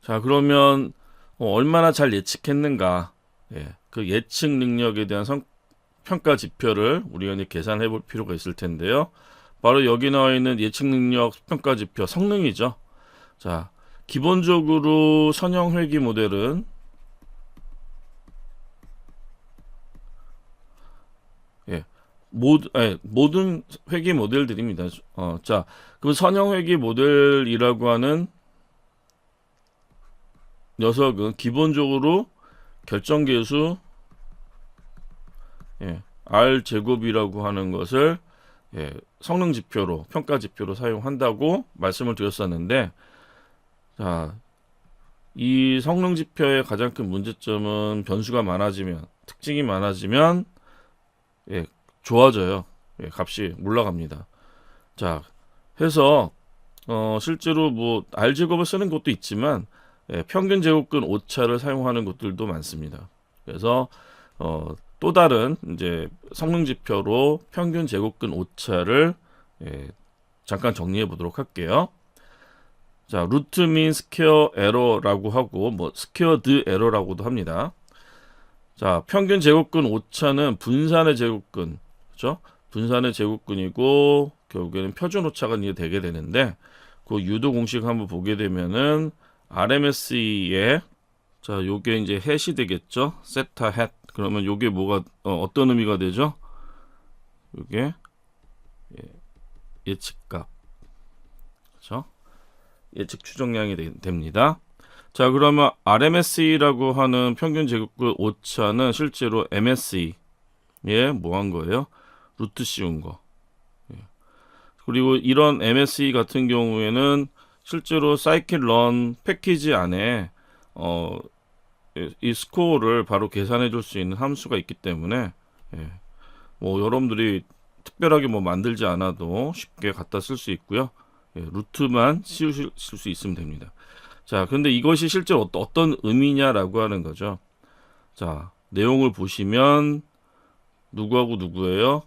자, 그러면 얼마나 잘 예측했는가? 그 예측 능력에 대한 평가 지표를 우리가 이제 계산해 볼 필요가 있을 텐데요. 바로 여기 나와 있는 예측 능력 평가 지표 성능이죠. 자, 기본적으로 선형 회귀 모델은 모든 회귀 모델들입니다. 자, 그 선형 회귀 모델이라고 하는 녀석은 기본적으로 결정계수 R 제곱이라고 하는 것을 성능 지표로 평가 지표로 사용한다고 말씀을 드렸었는데, 자, 이 성능 지표의 가장 큰 문제점은 변수가 많아지면, 특징이 많아지면 좋아져요. 값이 올라갑니다. 자, 해서 실제로 뭐 R 제곱을 쓰는 것도 있지만 평균 제곱근 오차를 사용하는 것들도 많습니다. 그래서 또 다른 이제 성능 지표로 평균 제곱근 오차를 잠깐 정리해 보도록 할게요. 자, 루트 민 스퀘어 에러라고 하고 뭐 스퀘어드 에러라고도 합니다. 자, 평균 제곱근 오차는 분산의 제곱근, 그렇죠? 분산의 제곱근이고 결국에는 표준 오차가 이제 되게 되는데, 그 유도 공식 한번 보게 되면은 RMSE에 자, 요게 이제 햇이 되겠죠? 세타 햇. 그러면 요게 뭐가 어떤 의미가 되죠? 요게 예측값, 그렇죠? 예측 추정량이 됩니다. 자, 그러면 RMSE라고 하는 평균 제곱근 오차는 실제로 MSE에 뭐 한 거예요? 루트 씌운 거. 그리고 이런 MSE 같은 경우에는 실제로 사이클런 패키지 안에 이 스코어를 바로 계산해 줄 수 있는 함수가 있기 때문에 뭐 여러분들이 특별하게 뭐 만들지 않아도 쉽게 갖다 쓸 수 있고요. 루트만 씌우실 수 있으면 됩니다. 자, 근데 이것이 실제로 어떤 의미냐라고 하는 거죠. 자, 내용을 보시면 누구하고 누구예요?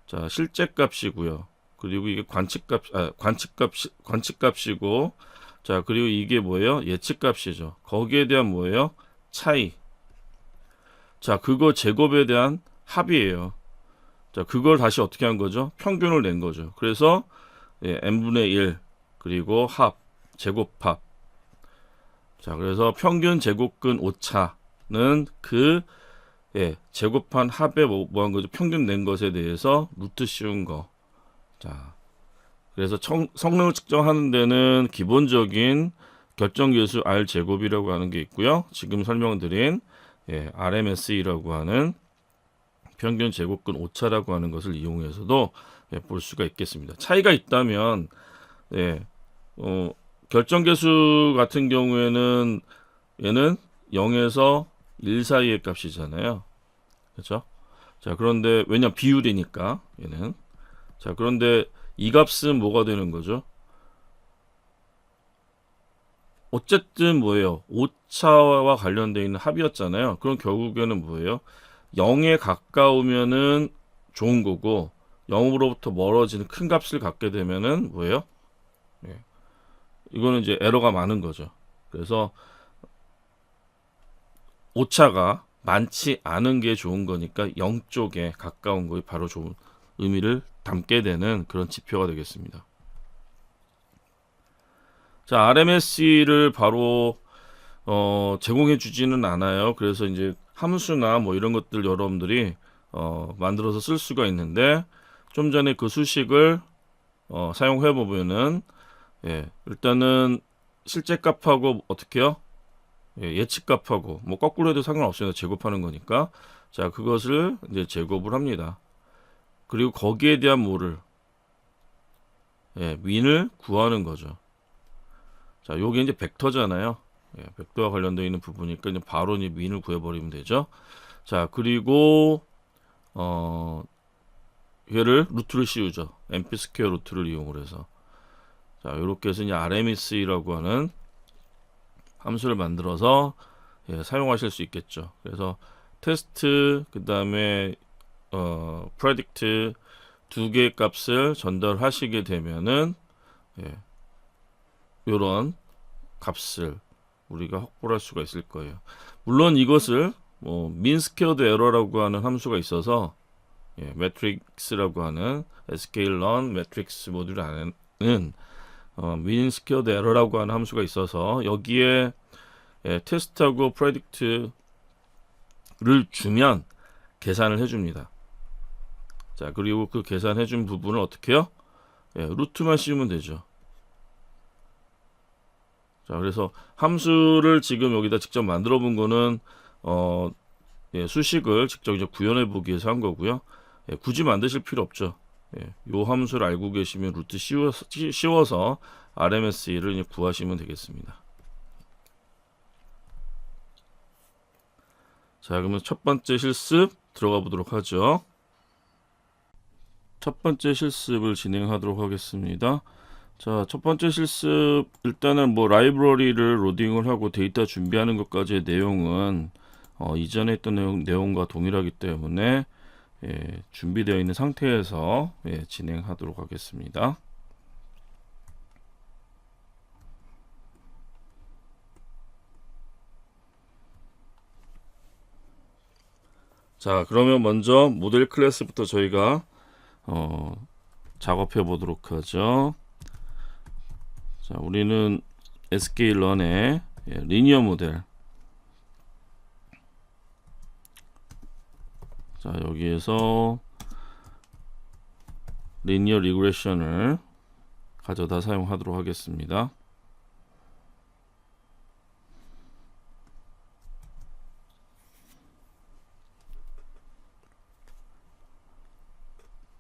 자, 실제 값이고요. 그리고 이게 관측값이고, 자, 그리고 이게 뭐예요? 예측값이죠. 거기에 대한 뭐예요? 차이. 자, 그거 제곱에 대한 합이에요. 자, 그걸 다시 어떻게 한 거죠? 평균을 낸 거죠. 그래서 n분의 1 그리고 합, 제곱합. 자, 그래서 평균 제곱근 오차는 그 제곱한 합에 뭐한 거죠? 평균 낸 것에 대해서 루트 씌운 거. 자, 그래서 성능을 측정하는 데는 기본적인 결정계수 R 제곱이라고 하는 게 있고요. 지금 설명드린 RMSE라고 하는 평균 제곱근 오차라고 하는 것을 이용해서도 볼 수가 있겠습니다. 차이가 있다면 결정계수 같은 경우에는 얘는 0에서 1 사이의 값이잖아요. 그렇죠? 자, 그런데 왜냐 비율이니까 얘는. 자, 그런데 이 값은 뭐가 되는 거죠? 어쨌든 뭐예요? 오차와 관련되어 있는 합이었잖아요. 그럼 결국에는 뭐예요? 0에 가까우면은 좋은 거고 0으로부터 멀어지는 큰 값을 갖게 되면은 뭐예요? 이거는 이제 에러가 많은 거죠. 그래서 오차가 많지 않은 게 좋은 거니까 0 쪽에 가까운 것이 바로 좋은 의미를 담게 되는 그런 지표가 되겠습니다. 자, RMSE를 바로 제공해 주지는 않아요. 그래서 이제 함수나 뭐 이런 것들 여러분들이 만들어서 쓸 수가 있는데, 좀 전에 그 수식을 사용해 보면은 일단은 실제 값하고 어떻게 해요? 예측 값하고 뭐 거꾸로 해도 상관없어요. 제곱하는 거니까. 자, 그것을 이제 제곱을 합니다. 그리고 거기에 대한 뭐를 민을 구하는 거죠. 자, 요게 이제 벡터잖아요. 벡터와 관련되어 있는 부분이니까 이제 바로 이제 민을 구해버리면 되죠. 자, 그리고 얘를 루트를 씌우죠. np 스퀘어 루트를 이용을 해서. 자, 이렇게 해서 이제 RMSE라고 하는 함수를 만들어서 사용하실 수 있겠죠. 그래서 테스트 그 다음에 predict 두 개의 값을 전달하시게 되면은 요런 값을 우리가 확보할 수가 있을 거예요. 물론 이것을 민스퀘어드 에러라고 하는 함수가 있어서 매트릭스라고 하는 sklearn 매트릭스 모듈 안에는 민스퀘어드 에러라고 하는 함수가 있어서 여기에 테스트하고 프레딕트를 주면 계산을 해줍니다. 자, 그리고 그 계산해준 부분을 어떻게 해요? 루트만 씌우면 되죠. 자, 그래서 함수를 지금 여기다 직접 만들어 본 거는 수식을 직접 이제 구현해 보기 위해서 한 거고요. 굳이 만드실 필요 없죠. 요 함수를 알고 계시면 루트 씌워서 RMSE를 이제 구하시면 되겠습니다. 자, 그러면 첫 번째 실습 들어가 보도록 하죠. 첫 번째 실습을 진행하도록 하겠습니다. 자, 첫 번째 실습 일단은 라이브러리를 로딩을 하고 데이터 준비하는 것까지의 내용은 이전에 했던 내용과 동일하기 때문에 준비되어 있는 상태에서 진행하도록 하겠습니다. 자, 그러면 먼저 모델 클래스부터 저희가 작업해 보도록 하죠. 자, 우리는 sklearn의 리니어 모델. 자, 여기에서 리니어 리그레션을 가져다 사용하도록 하겠습니다.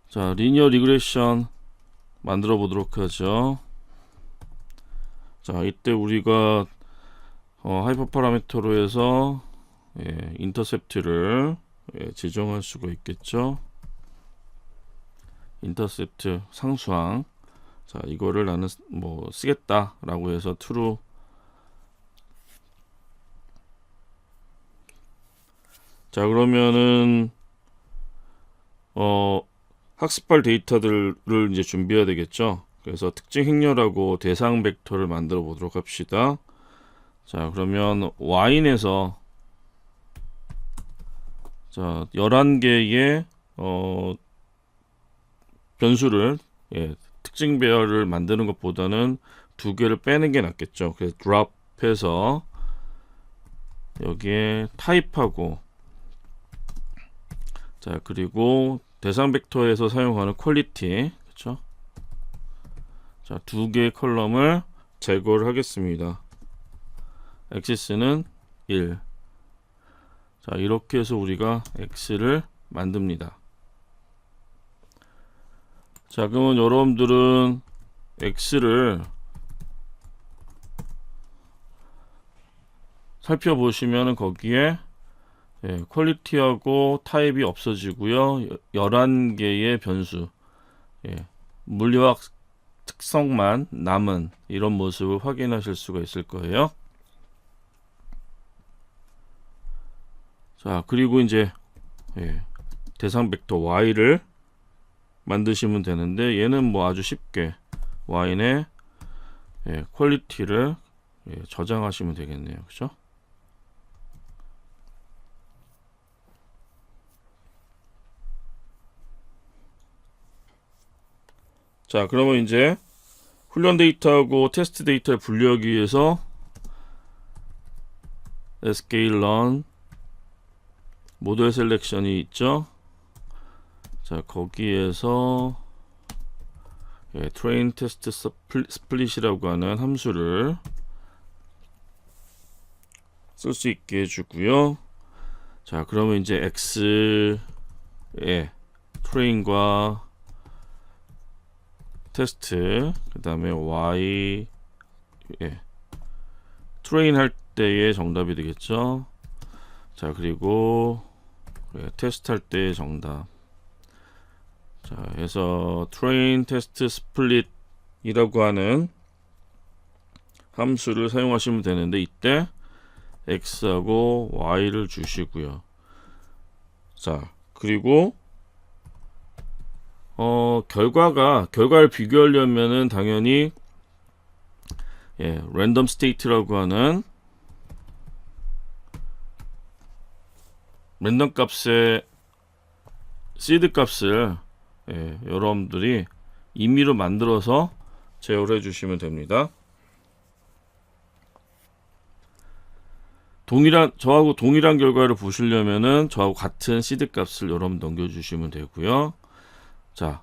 자, 리니어 리그레션 만들어 보도록 하죠. 자, 이때 우리가 하이퍼 파라미터로 해서 인터셉트를 지정할 수가 있겠죠. 인터셉트 상수항. 자, 이거를 나는 쓰겠다 라고 해서 true. 자, 그러면은 학습할 데이터들을 이제 준비해야 되겠죠. 그래서 특징 행렬하고 대상 벡터를 만들어 보도록 합시다. 자, 그러면 y인에서 자, 11개의 변수를 특징 배열을 만드는 것보다는 2개를 빼는 게 낫겠죠. 그래서 drop해서 여기에 타입하고 자, 그리고 대상 벡터에서 사용하는 퀄리티, 그렇죠? 자, 2개의 컬럼을 제거를 하겠습니다. 엑시스는 1. 자, 이렇게 해서 우리가 x를 만듭니다. 자, 그러면 여러분들은 x를 살펴보시면 거기에 퀄리티하고 타입이 없어지고요. 11개의 변수, 물리학 특성만 남은 이런 모습을 확인하실 수가 있을 거예요. 자, 그리고 이제 대상 벡터 y를 만드시면 되는데 얘는 아주 쉽게 y의 퀄리티를 저장하시면 되겠네요. 그죠? 자, 그러면 이제 훈련 데이터하고 테스트 데이터를 분류하기 위해서 sklearn 모델 셀렉션이 있죠. 자, 거기에서 train test split이라고 하는 함수를 쓸 수 있게 해주고요. 자, 그러면 이제 x의 train과 테스트, 그 다음에 y train 할 때의 정답이 되겠죠. 자, 그리고 테스트 할 때의 정답. 자, 해서 train test split 이라고 하는 함수를 사용하시면 되는데 이때 x하고 y를 주시고요. 자, 그리고 결과를 비교하려면은 당연히 랜덤 스테이트라고 하는 랜덤 값의 시드 값을 여러분들이 임의로 만들어서 제어를 해주시면 됩니다. 저하고 동일한 결과를 보시려면은 저하고 같은 시드 값을 여러분 넘겨주시면 되고요. 자,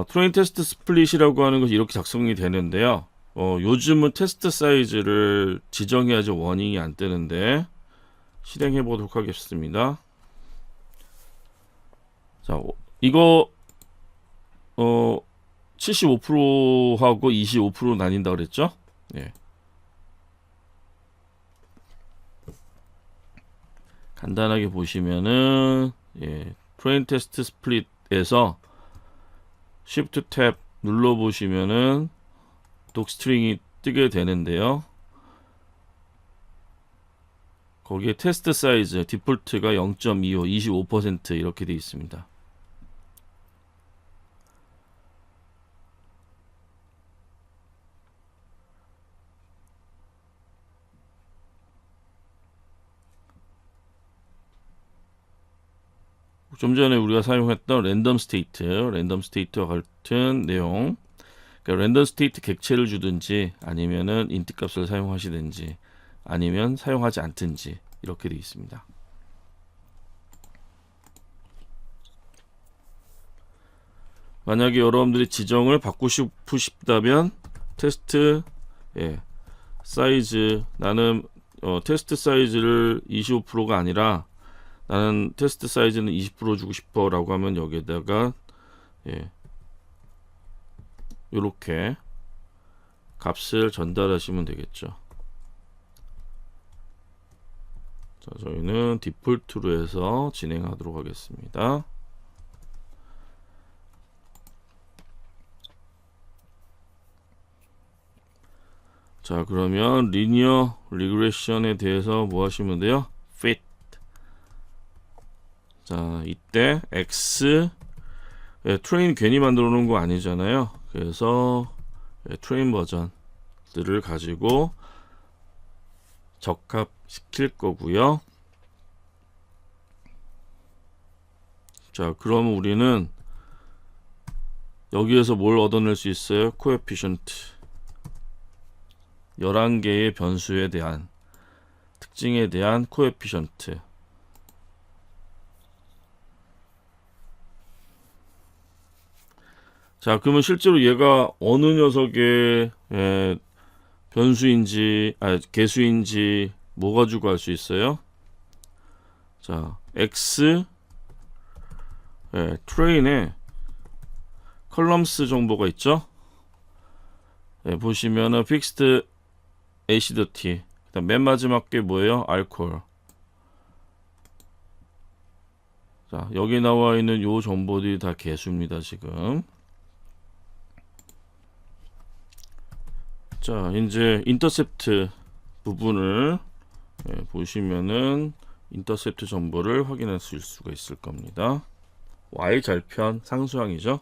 트레인 테스트 스플릿이라고 하는 것이 이렇게 작성이 되는데요. 요즘은 테스트 사이즈를 지정해야지 워닝이 안 뜨는데 실행해 보도록 하겠습니다. 자, 이거 75%하고 25% 나뉜다 그랬죠? 간단하게 보시면은 트레인 테스트 스플릿에서 Shift 탭 눌러 보시면은 독스트링이 뜨게 되는데요. 거기에 테스트 사이즈 디폴트가 0.25 25% 이렇게 되어 있습니다. 좀 전에 우리가 사용했던 랜덤 스테이트와 같은 내용. 그러니까 랜덤 스테이트 객체를 주든지 아니면은 인트 값을 사용하시든지 아니면 사용하지 않든지 이렇게 되어 있습니다. 만약에 여러분들이 지정을 바꾸고 싶다면 테스트 사이즈 나는 테스트 사이즈를 25%가 아니라 나는 테스트 사이즈는 20% 주고 싶어 라고 하면 여기에다가 이렇게 값을 전달하시면 되겠죠. 자, 저희는 디폴트로 해서 진행하도록 하겠습니다. 자, 그러면 리니어 리그레션에 대해서 뭐 하시면 돼요? fit. 자, 이때 x 트레인 괜히 만들어 놓은 거 아니잖아요. 그래서 트레인 버전들을 가지고 적합시킬 거고요. 자, 그럼 우리는 여기에서 뭘 얻어낼 수 있어요? 코에피션트 11개의 변수에 대한 특징에 대한 코에피션트. 자, 그러면 실제로 얘가 어느 녀석의 변수인지 개수인지 뭐 가지고 알 수 있어요? 자, x 트레인에 컬럼스 정보가 있죠? 보시면은 픽스드 에시더티, 그다음 맨 마지막 게 뭐예요? 알코올. 자, 여기 나와 있는 요 정보들이 다 개수입니다, 지금. 자, 이제 인터셉트 부분을 보시면은 인터셉트 정보를 확인하실 수가 있을 겁니다. y 절편 상수항이죠.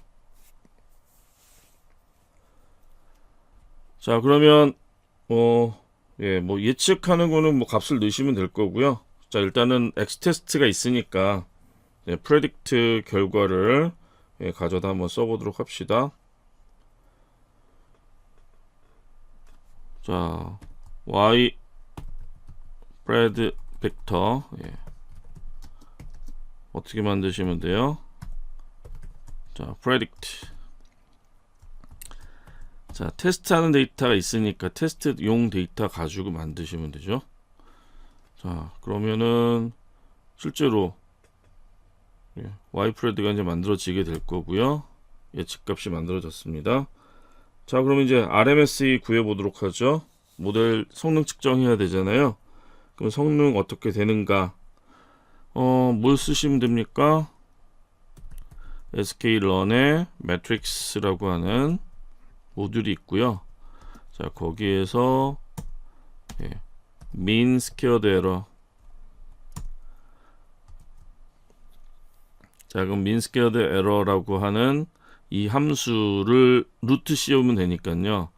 자, 그러면 뭐 예측하는 거는 뭐 값을 넣으시면 될 거고요. 자, 일단은 x 테스트가 있으니까 프레딕트 결과를 가져다 한번 써보도록 합시다. 자, y 프레드 벡터 어떻게 만드시면 돼요? 자, predict. 자, 테스트하는 데이터가 있으니까 테스트용 데이터 가지고 만드시면 되죠. 자, 그러면은 실제로 y 프레드가 이제 만들어지게 될 거고요. 예측값이 만들어졌습니다. 자, 그럼 이제 RMSE 구해보도록 하죠. 모델 성능 측정해야 되잖아요. 그럼 성능 어떻게 되는가? 뭘 쓰시면 됩니까? sklearn의 매트릭스라고 하는 모듈이 있고요. 자, 거기에서 mean squared error. 자, 그럼 mean squared error라고 하는 이 함수를 루트 씌우면 되니까요.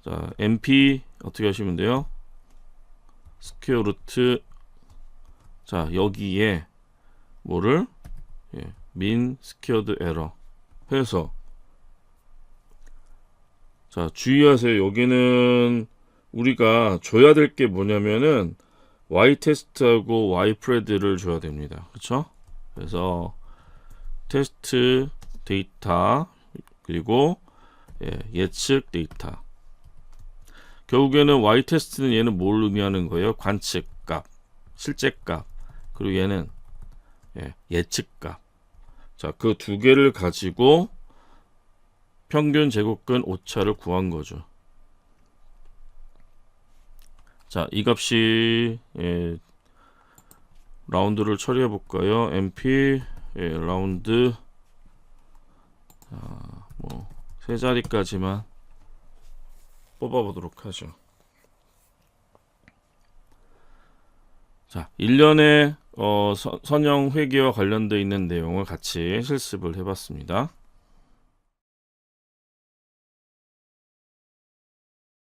자, MP 어떻게 하시면 돼요? 스퀘어 루트. 자, 여기에 뭐를 민 스퀘어드 에러 해서, 자, 주의하세요. 여기는 우리가 줘야 될 게 뭐냐면은 y 테스트하고 y 프레드를 줘야 됩니다. 그렇죠? 그래서 테스트 데이터 그리고 예측 데이터. 결국에는 y 테스트는 얘는 뭘 의미하는 거예요? 관측 값, 실제 값. 그리고 얘는 예측 값. 자, 그 두 개를 가지고 평균 제곱근 오차를 구한 거죠. 자, 이 값이 라운드를 처리해 볼까요? MP 라운드 뭐 세 자리까지만 뽑아보도록 하죠. 자, 1년에 선형 회계와 관련되어 있는 내용을 같이 실습을 해봤습니다.